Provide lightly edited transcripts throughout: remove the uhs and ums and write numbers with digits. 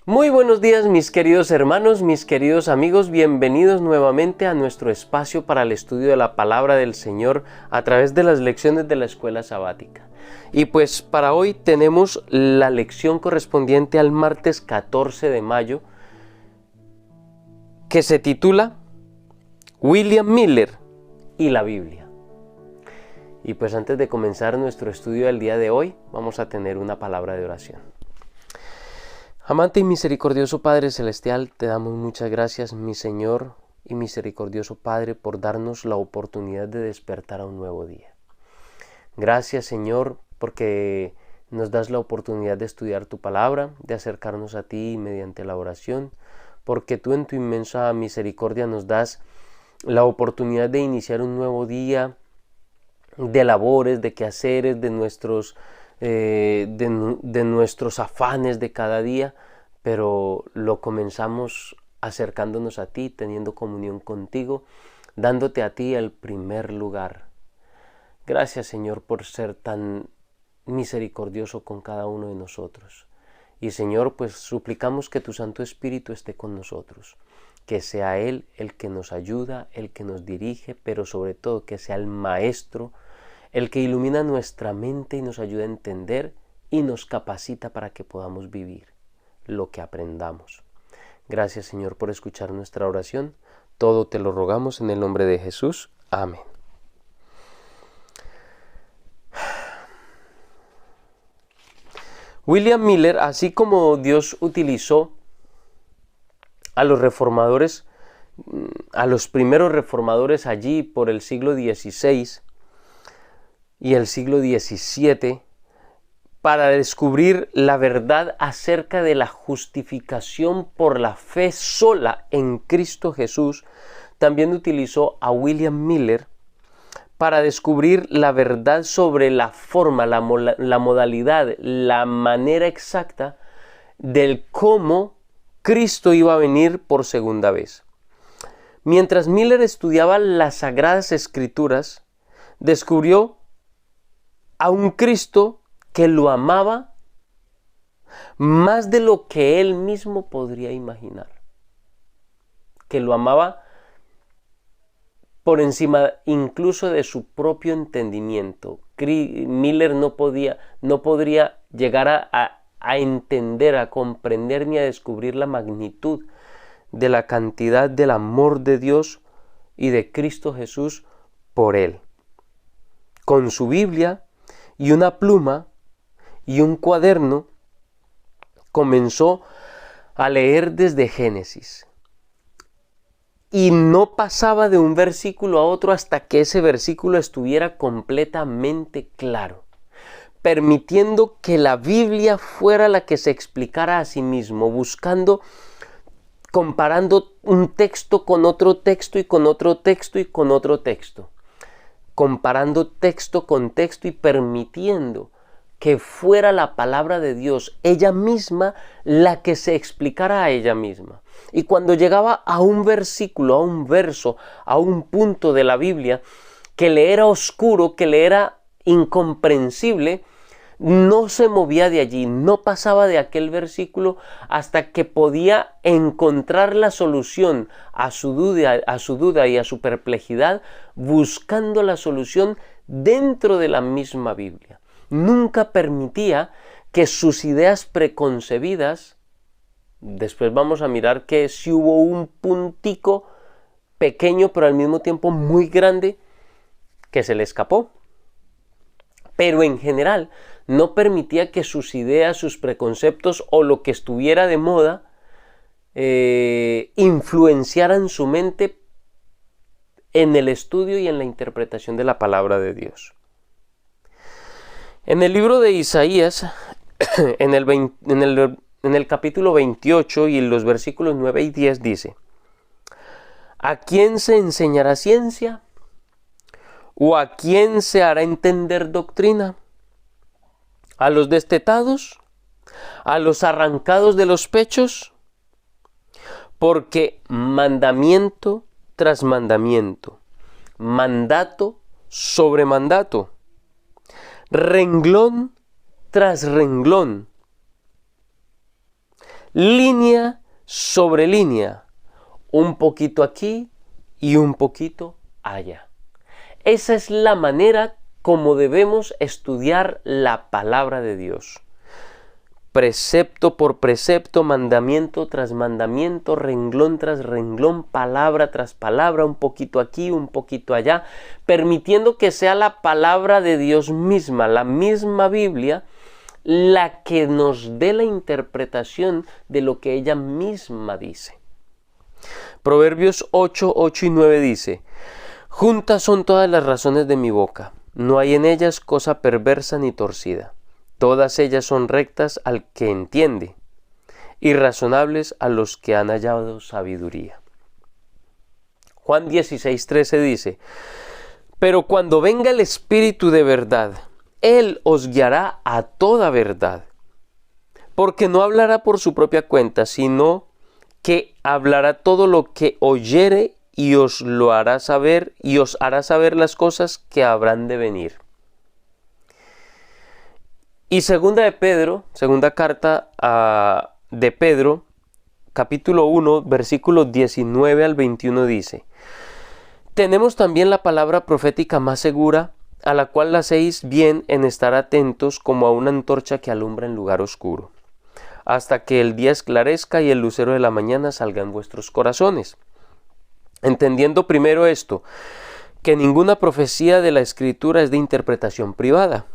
Muy buenos días mis queridos hermanos, mis queridos amigos, bienvenidos nuevamente a nuestro espacio para el estudio de la palabra del Señor a través de las lecciones de la escuela sabática. Y pues para hoy tenemos la lección correspondiente al martes 14 de mayo que se titula William Miller y la Biblia. Y pues antes de comenzar nuestro estudio del día de hoy, vamos a tener una palabra de oración. Amante y misericordioso Padre Celestial, te damos muchas gracias, mi Señor y misericordioso Padre, por darnos la oportunidad de despertar a un nuevo día. Gracias, Señor, porque nos das la oportunidad de estudiar tu palabra, de acercarnos a ti mediante la oración, porque tú en tu inmensa misericordia nos das la oportunidad de iniciar un nuevo día de labores, de quehaceres, de nuestros afanes de cada día, pero lo comenzamos acercándonos a ti, teniendo comunión contigo, dándote a ti el primer lugar. Gracias, Señor, por ser tan misericordioso con cada uno de nosotros. Y Señor, pues suplicamos que tu Santo Espíritu esté con nosotros, que sea Él el que nos ayuda, el que nos dirige, pero sobre todo que sea el Maestro, el que ilumina nuestra mente y nos ayuda a entender y nos capacita para que podamos vivir lo que aprendamos. Gracias, Señor, por escuchar nuestra oración. Todo te lo rogamos en el nombre de Jesús. Amén. William Miller, así como Dios utilizó a los reformadores, a los primeros reformadores allí por el siglo XVI, y el siglo XVII para descubrir la verdad acerca de la justificación por la fe sola en Cristo Jesús, también utilizó a William Miller para descubrir la verdad sobre la forma, la modalidad, la manera exacta del cómo Cristo iba a venir por segunda vez. Mientras Miller estudiaba las Sagradas Escrituras, descubrió a un Cristo que lo amaba más de lo que él mismo podría imaginar, que lo amaba por encima incluso de su propio entendimiento. Miller no podría llegar a entender, a comprender ni a descubrir la magnitud de la cantidad del amor de Dios y de Cristo Jesús por él. Con su Biblia y una pluma y un cuaderno, comenzó a leer desde Génesis. Y no pasaba de un versículo a otro hasta que ese versículo estuviera completamente claro, permitiendo que la Biblia fuera la que se explicara a sí mismo, comparando un texto con otro texto y con otro texto y con otro texto. Comparando texto con texto y permitiendo que fuera la palabra de Dios, ella misma, la que se explicara a ella misma. Y cuando llegaba a un versículo, a un verso, a un punto de la Biblia que le era oscuro, que le era incomprensible, no se movía de allí, no pasaba de aquel versículo hasta que podía encontrar la solución a su duda y a su perplejidad, buscando la solución dentro de la misma Biblia. Nunca permitía que sus ideas preconcebidas, después vamos a mirar que sí hubo un puntico pequeño pero al mismo tiempo muy grande que se le escapó, pero en general no permitía que sus ideas, sus preconceptos o lo que estuviera de moda influenciaran su mente en el estudio y en la interpretación de la palabra de Dios. En el libro de Isaías, en el capítulo 28 y en los versículos 9 y 10 dice: ¿a quién se enseñará ciencia? ¿O a quién se hará entender doctrina? ¿A los destetados? ¿A los arrancados de los pechos? Porque mandamiento tras mandamiento, mandato sobre mandato, renglón tras renglón, línea sobre línea, un poquito aquí y un poquito allá. Esa es la manera como debemos estudiar la palabra de Dios. Precepto por precepto, mandamiento tras mandamiento, renglón tras renglón, palabra tras palabra, un poquito aquí, un poquito allá, permitiendo que sea la palabra de Dios misma, la misma Biblia, la que nos dé la interpretación de lo que ella misma dice. Proverbios 8, 8 y 9 dice: juntas son todas las razones de mi boca, no hay en ellas cosa perversa ni torcida. Todas ellas son rectas al que entiende, y razonables a los que han hallado sabiduría. Juan 16:13 dice: pero cuando venga el Espíritu de verdad, Él os guiará a toda verdad, porque no hablará por su propia cuenta, sino que hablará todo lo que oyere y os lo hará saber, y os hará saber las cosas que habrán de venir. Y segunda carta de Pedro, capítulo 1, versículos 19 al 21 dice: tenemos también la palabra profética más segura, a la cual hacéis bien en estar atentos como a una antorcha que alumbra en lugar oscuro, hasta que el día esclarezca y el lucero de la mañana salga en vuestros corazones. Entendiendo primero esto, que ninguna profecía de la Escritura es de interpretación privada,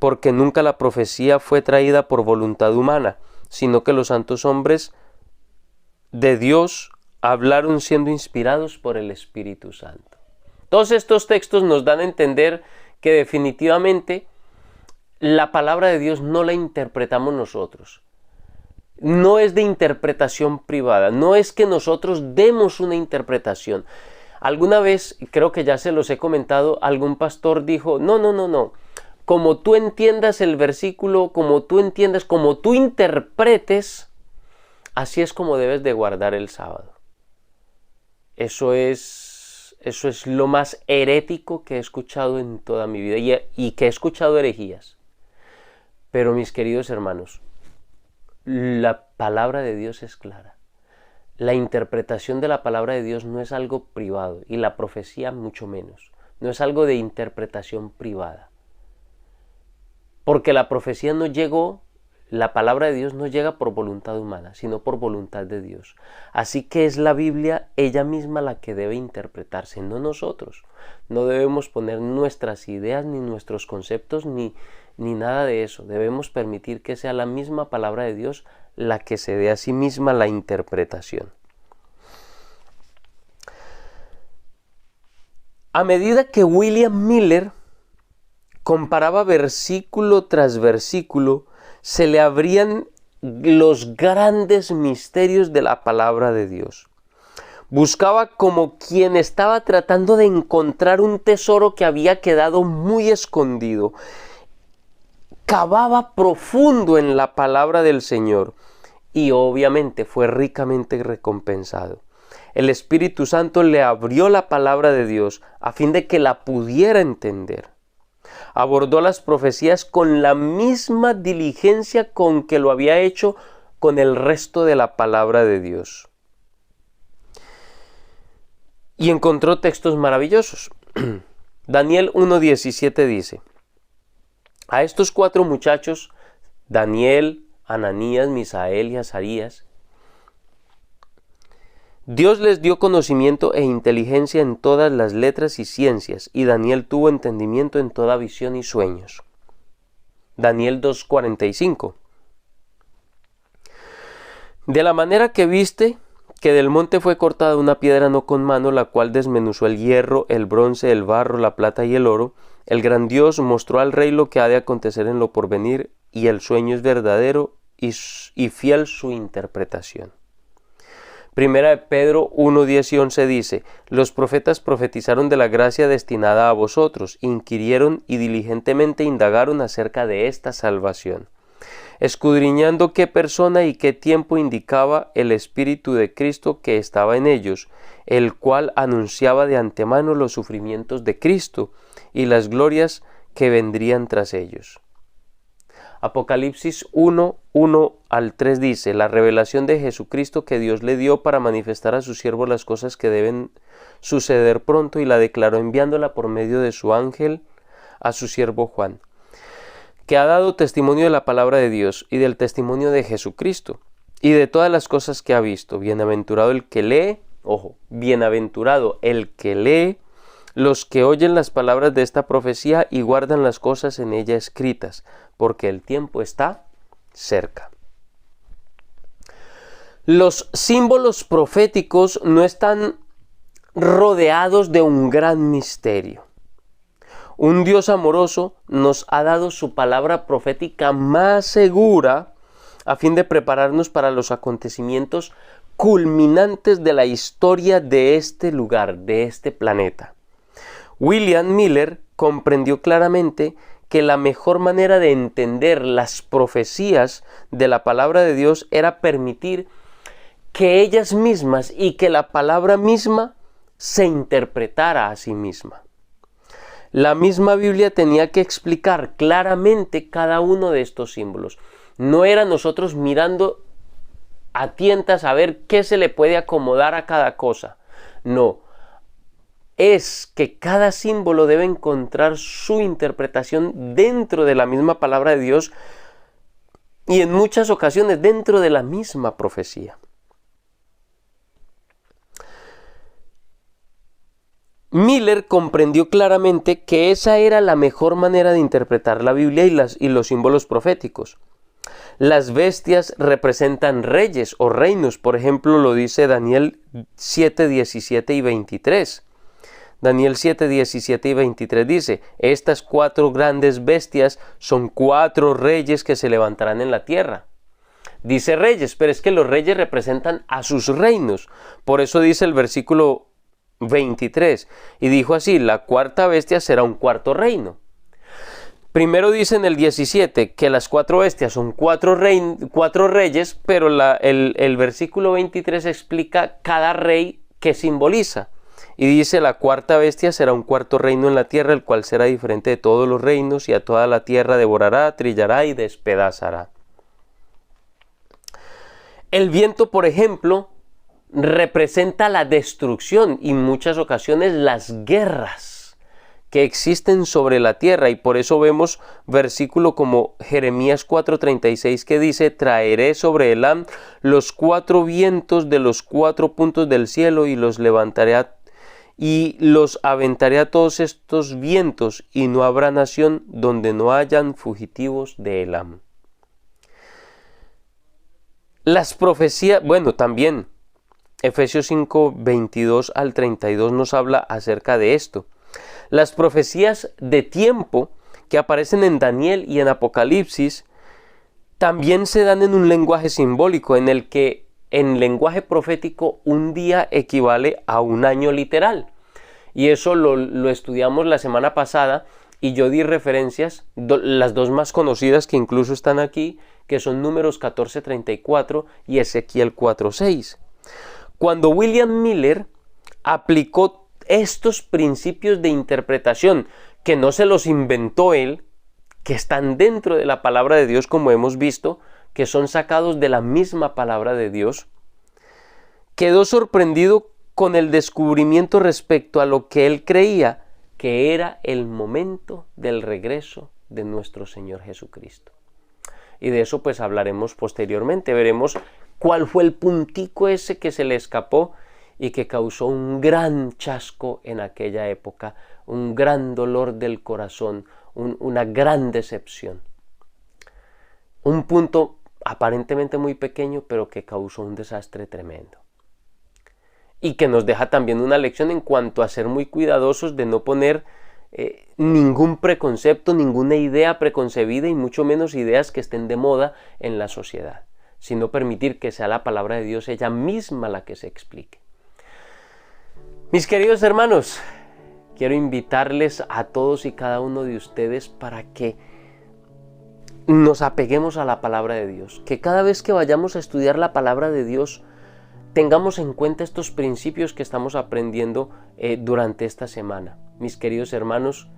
porque nunca la profecía fue traída por voluntad humana, sino que los santos hombres de Dios hablaron siendo inspirados por el Espíritu Santo. Todos estos textos nos dan a entender que definitivamente la palabra de Dios no la interpretamos nosotros. No es de interpretación privada, no es que nosotros demos una interpretación. Alguna vez, creo que ya se los he comentado, algún pastor dijo: no. Como tú entiendas el versículo, como tú entiendas, como tú interpretes, así es como debes de guardar el sábado. Eso es lo más herético que he escuchado en toda mi vida y que he escuchado herejías. Pero mis queridos hermanos, la palabra de Dios es clara. La interpretación de la palabra de Dios no es algo privado, y la profecía mucho menos. No es algo de interpretación privada. Porque la profecía no llegó, la palabra de Dios no llega por voluntad humana, sino por voluntad de Dios. Así que es la Biblia ella misma la que debe interpretarse, no nosotros. No debemos poner nuestras ideas, ni nuestros conceptos, ni nada de eso. Debemos permitir que sea la misma palabra de Dios la que se dé a sí misma la interpretación. A medida que William Miller comparaba versículo tras versículo, se le abrían los grandes misterios de la palabra de Dios. Buscaba como quien estaba tratando de encontrar un tesoro que había quedado muy escondido. Cavaba profundo en la palabra del Señor y obviamente fue ricamente recompensado. El Espíritu Santo le abrió la palabra de Dios a fin de que la pudiera entender. Abordó las profecías con la misma diligencia con que lo había hecho con el resto de la palabra de Dios. Y encontró textos maravillosos. Daniel 1:17 dice: a estos 4 muchachos, Daniel, Ananías, Misael y Azarías, Dios les dio conocimiento e inteligencia en todas las letras y ciencias, y Daniel tuvo entendimiento en toda visión y sueños. Daniel 2:45. De la manera que viste que del monte fue cortada una piedra no con mano, la cual desmenuzó el hierro, el bronce, el barro, la plata y el oro, el gran Dios mostró al rey lo que ha de acontecer en lo porvenir, y el sueño es verdadero y fiel su interpretación. Primera de Pedro 1:10 y 11 dice: los profetas profetizaron de la gracia destinada a vosotros, inquirieron y diligentemente indagaron acerca de esta salvación, escudriñando qué persona y qué tiempo indicaba el Espíritu de Cristo que estaba en ellos, el cual anunciaba de antemano los sufrimientos de Cristo y las glorias que vendrían tras ellos. Apocalipsis 1, 1 al 3 dice: la revelación de Jesucristo que Dios le dio para manifestar a sus siervos las cosas que deben suceder pronto, y la declaró enviándola por medio de su ángel a su siervo Juan, que ha dado testimonio de la palabra de Dios y del testimonio de Jesucristo y de todas las cosas que ha visto. Bienaventurado el que lee, ojo, bienaventurado el que lee, los que oyen las palabras de esta profecía y guardan las cosas en ella escritas, porque el tiempo está cerca. Los símbolos proféticos no están rodeados de un gran misterio. Un Dios amoroso nos ha dado su palabra profética más segura a fin de prepararnos para los acontecimientos culminantes de la historia de este lugar, de este planeta. William Miller comprendió claramente que la mejor manera de entender las profecías de la palabra de Dios era permitir que ellas mismas y que la palabra misma se interpretara a sí misma. La misma Biblia tenía que explicar claramente cada uno de estos símbolos. No era nosotros mirando a tientas a ver qué se le puede acomodar a cada cosa. No. Es que cada símbolo debe encontrar su interpretación dentro de la misma palabra de Dios y en muchas ocasiones dentro de la misma profecía. Miller comprendió claramente que esa era la mejor manera de interpretar la Biblia y los símbolos proféticos. Las bestias representan reyes o reinos, por ejemplo lo dice Daniel 7, 17 y 23. Daniel 7, 17 y 23 dice: estas 4 grandes bestias son 4 reyes que se levantarán en la tierra. Dice reyes, pero es que los reyes representan a sus reinos. Por eso dice el versículo 23, y dijo así: la 4ª bestia será un 4º reino. Primero dice en el 17 que las 4 bestias son 4 reyes, pero el versículo 23 explica cada rey que simboliza. Y dice: la 4ª bestia será un 4º reino en la tierra, el cual será diferente de todos los reinos, y a toda la tierra devorará, trillará y despedazará. El viento, por ejemplo, representa la destrucción y en muchas ocasiones las guerras que existen sobre la tierra, y por eso vemos versículo como Jeremías 4:36 que dice: traeré sobre Elam los 4 vientos de los 4 puntos del cielo y los levantaré y los aventaré a todos estos vientos, y no habrá nación donde no hayan fugitivos de Elam. Las profecías, bueno, también Efesios 5, 22 al 32 nos habla acerca de esto. Las profecías de tiempo que aparecen en Daniel y en Apocalipsis también se dan en un lenguaje simbólico, en el que en lenguaje profético un día equivale a un año literal. Y eso lo estudiamos la semana pasada, y yo di referencias, las 2 más conocidas que incluso están aquí, que son Números 14:34 y Ezequiel 4:6. Cuando William Miller aplicó estos principios de interpretación, que no se los inventó él, que están dentro de la palabra de Dios, como hemos visto, que son sacados de la misma palabra de Dios, quedó sorprendido con el descubrimiento respecto a lo que él creía que era el momento del regreso de nuestro Señor Jesucristo. Y de eso pues hablaremos posteriormente. Veremos cuál fue el puntico ese que se le escapó y que causó un gran chasco en aquella época, un gran dolor del corazón, una gran decepción. Un punto aparentemente muy pequeño, pero que causó un desastre tremendo. Y que nos deja también una lección en cuanto a ser muy cuidadosos de no poner ningún preconcepto, ninguna idea preconcebida, y mucho menos ideas que estén de moda en la sociedad, sino permitir que sea la palabra de Dios ella misma la que se explique. Mis queridos hermanos, quiero invitarles a todos y cada uno de ustedes para que nos apeguemos a la palabra de Dios, que cada vez que vayamos a estudiar la palabra de Dios tengamos en cuenta estos principios que estamos aprendiendo durante esta semana. Mis queridos hermanos,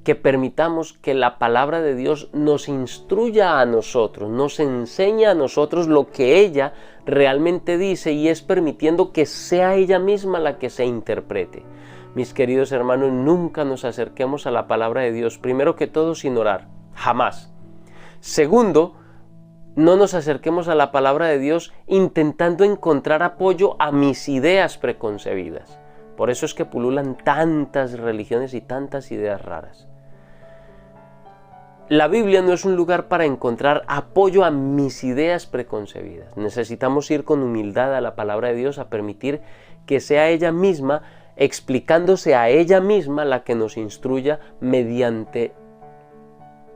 que permitamos que la palabra de Dios nos instruya a nosotros, nos enseñe a nosotros lo que ella realmente dice, y es permitiendo que sea ella misma la que se interprete. Mis queridos hermanos, nunca nos acerquemos a la palabra de Dios, primero que todo sin orar, jamás. Segundo, no nos acerquemos a la palabra de Dios intentando encontrar apoyo a mis ideas preconcebidas. Por eso es que pululan tantas religiones y tantas ideas raras. La Biblia no es un lugar para encontrar apoyo a mis ideas preconcebidas. Necesitamos ir con humildad a la palabra de Dios, a permitir que sea ella misma, explicándose a ella misma, la que nos instruya mediante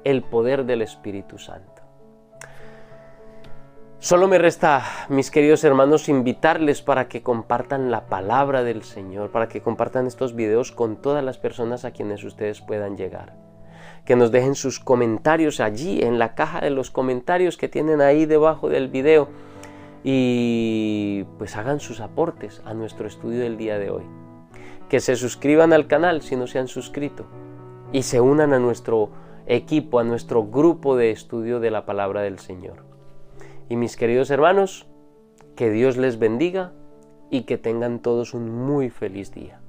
el poder del Espíritu Santo. Solo me resta, mis queridos hermanos, invitarles para que compartan la palabra del Señor, para que compartan estos videos con todas las personas a quienes ustedes puedan llegar. Que nos dejen sus comentarios allí en la caja de los comentarios que tienen ahí debajo del video, y pues hagan sus aportes a nuestro estudio del día de hoy. Que se suscriban al canal si no se han suscrito y se unan a nuestro equipo, a nuestro grupo de estudio de la palabra del Señor. Y mis queridos hermanos, que Dios les bendiga y que tengan todos un muy feliz día.